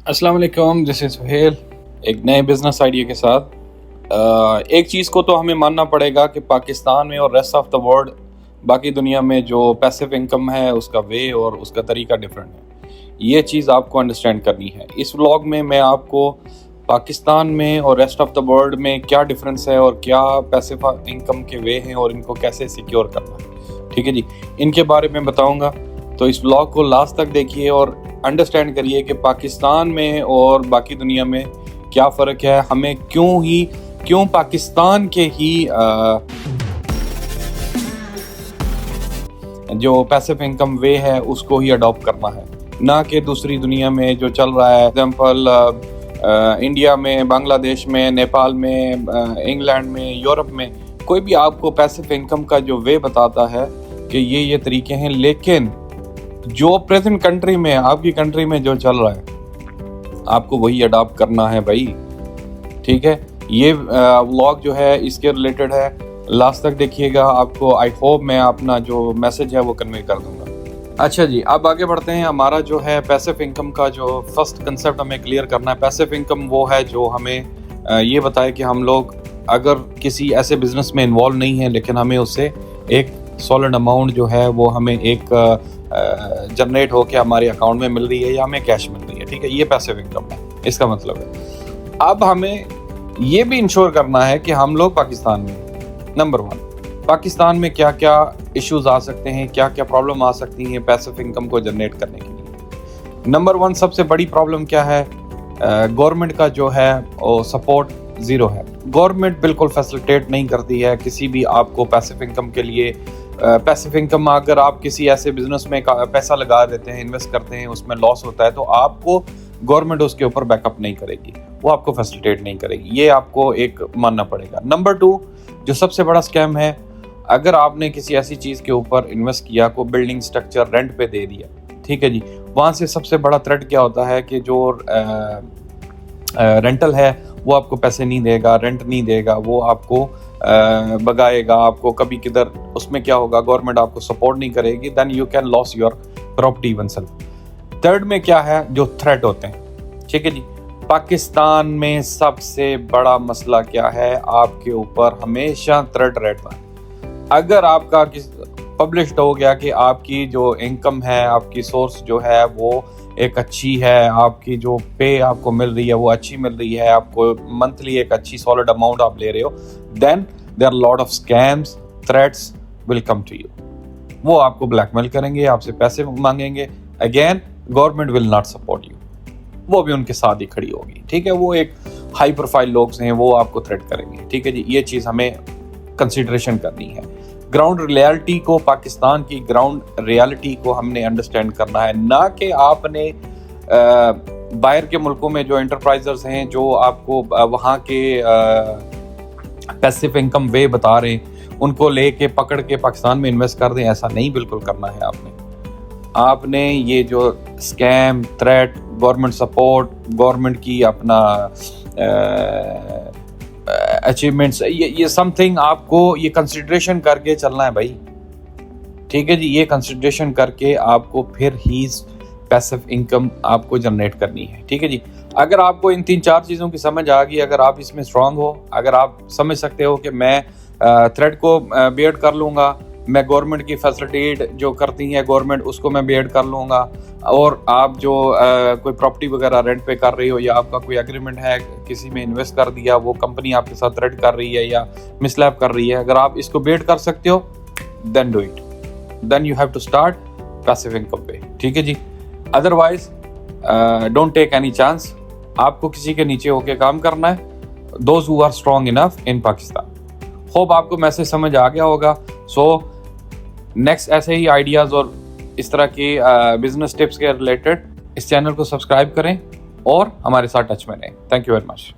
अस्सलाम वालेकुम, this is Suhail एक नए बिज़नेस आइडिया के साथ। एक चीज़ को तो हमें मानना पड़ेगा कि पाकिस्तान में और रेस्ट ऑफ द वर्ल्ड, बाकी दुनिया में जो पैसिव इनकम है उसका वे और उसका तरीका डिफरेंट है। ये चीज़ आपको अंडरस्टैंड करनी है। इस व्लॉग में मैं आपको पाकिस्तान में और रेस्ट ऑफ द वर्ल्ड में क्या डिफरेंस है और क्या पैसिव इनकम के वे हैं और इनको कैसे सिक्योर करना है, ठीक है जी, इनके बारे में बताऊँगा। तो इस व्लॉग को लास्ट तक देखिए और अंडरस्टैंड करिए कि पाकिस्तान में और बाकी दुनिया में क्या फ़र्क है, हमें क्यों पाकिस्तान के ही जो पैसिव इनकम वे है उसको ही अडॉप्ट करना है, ना कि दूसरी दुनिया में जो चल रहा है। एग्जाम्पल इंडिया में, बांग्लादेश में, नेपाल में, इंग्लैंड में, यूरोप में कोई भी आपको पैसिव इनकम का जो वे बताता है कि ये तरीके हैं, लेकिन जो प्रेजेंट कंट्री में, आपकी कंट्री में जो चल रहा है आपको वही अडॉप्ट करना है भाई, ठीक है। ये व्लॉग जो है इसके रिलेटेड है, लास्ट तक देखिएगा। आपको आई होप मैं अपना जो मैसेज है वो कन्वे कर दूंगा। अच्छा जी, अब आगे बढ़ते हैं। हमारा जो है पैसिव इनकम का जो फर्स्ट कंसेप्ट हमें क्लियर करना है। पैसिव इनकम वो है जो हमें ये बताए कि हम लोग अगर किसी ऐसे बिजनेस में इन्वॉल्व नहीं है लेकिन हमें उससे एक सॉलिड अमाउंट जो है वो हमें एक जनरेट होकर हमारे अकाउंट में मिल रही है या हमें कैश मिल रही है, ठीक है। ये पैसिव इनकम है, इसका मतलब है। अब हमें ये भी इंश्योर करना है कि हम लोग पाकिस्तान में, नंबर 1, पाकिस्तान में क्या क्या इश्यूज आ सकते हैं, क्या क्या प्रॉब्लम आ सकती हैं पैसिव इनकम को जनरेट करने के लिए। नंबर 1 सबसे बड़ी प्रॉब्लम क्या है, गवर्नमेंट का जो है वो सपोर्ट ज़ीरो है। गवर्नमेंट बिल्कुल फैसिलिटेट नहीं करती है किसी भी आपको पैसिव इनकम के लिए। पैसिव इनकम अगर आप किसी ऐसे बिजनेस में पैसा लगा देते हैं, इन्वेस्ट करते हैं, उसमें लॉस होता है तो आपको गवर्नमेंट उसके ऊपर बैकअप नहीं करेगी, वो आपको फैसिलिटेट नहीं करेगी, ये आपको एक मानना पड़ेगा। नंबर 2 जो सबसे बड़ा स्कैम है, अगर आपने किसी ऐसी चीज़ के ऊपर इन्वेस्ट किया, को बिल्डिंग स्ट्रक्चर रेंट पे दे दिया, ठीक है जी, वहाँ से सबसे बड़ा थ्रेट क्या होता है कि जो रेंटल है वो आपको पैसे नहीं देगा, रेंट नहीं देगा, वो आपको भगाएगा, आपको कभी किधर, उसमें क्या होगा, गवर्नमेंट आपको सपोर्ट नहीं करेगी, then you can loss your property even self. Third में क्या है, जो थ्रेट होते हैं, ठीक है जी। पाकिस्तान में सबसे बड़ा मसला क्या है, आपके ऊपर हमेशा थ्रेट रहता है। अगर आपका पब्लिश्ड हो गया कि आपकी जो इनकम है, आपकी सोर्स जो है वो एक अच्छी है, आपकी जो पे आपको मिल रही है वो अच्छी मिल रही है, आपको मंथली एक अच्छी सॉलिड अमाउंट आप ले रहे हो, then there are lot of scams, threats will come to you. वो आपको ब्लैकमेल करेंगे, आपसे पैसे मांगेंगे, again government will not support you, वो भी उनके साथ ही खड़ी होगी, ठीक है। वो एक हाई प्रोफाइल लोग हैं, वो आपको थ्रेट करेंगे, ठीक है जी। ये चीज़ हमें कंसिडरेशन करनी है। ग्राउंड रियलिटी को, पाकिस्तान की ग्राउंड रियलिटी को हमने अंडरस्टैंड करना है, ना कि आपने बाहर के मुल्कों में जो एंटरप्राइजर्स हैं जो आपको वहाँ के पैसिव इनकम वे बता रहे हैं उनको लेके पकड़ के पाकिस्तान में इन्वेस्ट कर दें, ऐसा नहीं बिल्कुल करना है। आपने ये जो scam, threat, government support, government की अपना अचीवमेंट्स, ये समथिंग आपको ये कंसिडरेशन करके चलना है भाई, ठीक है जी। ये कंसिडरेशन करके आपको फिर ही पैसिव इनकम आपको जनरेट करनी है, ठीक है जी। अगर आपको इन 3-4 चीज़ों की समझ आ गई, अगर आप इसमें स्ट्रांग हो, अगर आप समझ सकते हो कि मैं थ्रेट को बेयर कर लूँगा, मैं गवर्नमेंट की फैसिलिटेट जो करती है गवर्नमेंट उसको मैं बेयर कर लूँगा, और आप जो कोई प्रॉपर्टी वगैरह रेंट पे कर रही हो या आपका कोई एग्रीमेंट है, किसी में इन्वेस्ट कर दिया, वो कंपनी आपके साथ थ्रेट कर रही है या मिसलैप कर रही है, अगर आप इसको बेयर कर सकते हो then do it, then you have to start passive income पे, ठीक है जी। Otherwise don't take any chance, आपको किसी के नीचे होके काम करना है, those who are strong enough in Pakistan. Hope आपको मैसेज समझ आ गया होगा। सो नेक्स्ट ऐसे ही आइडियाज़ और इस तरह की बिजनेस टिप्स के रिलेटेड इस चैनल को सब्सक्राइब करें और हमारे साथ टच में रहें। Thank you very much.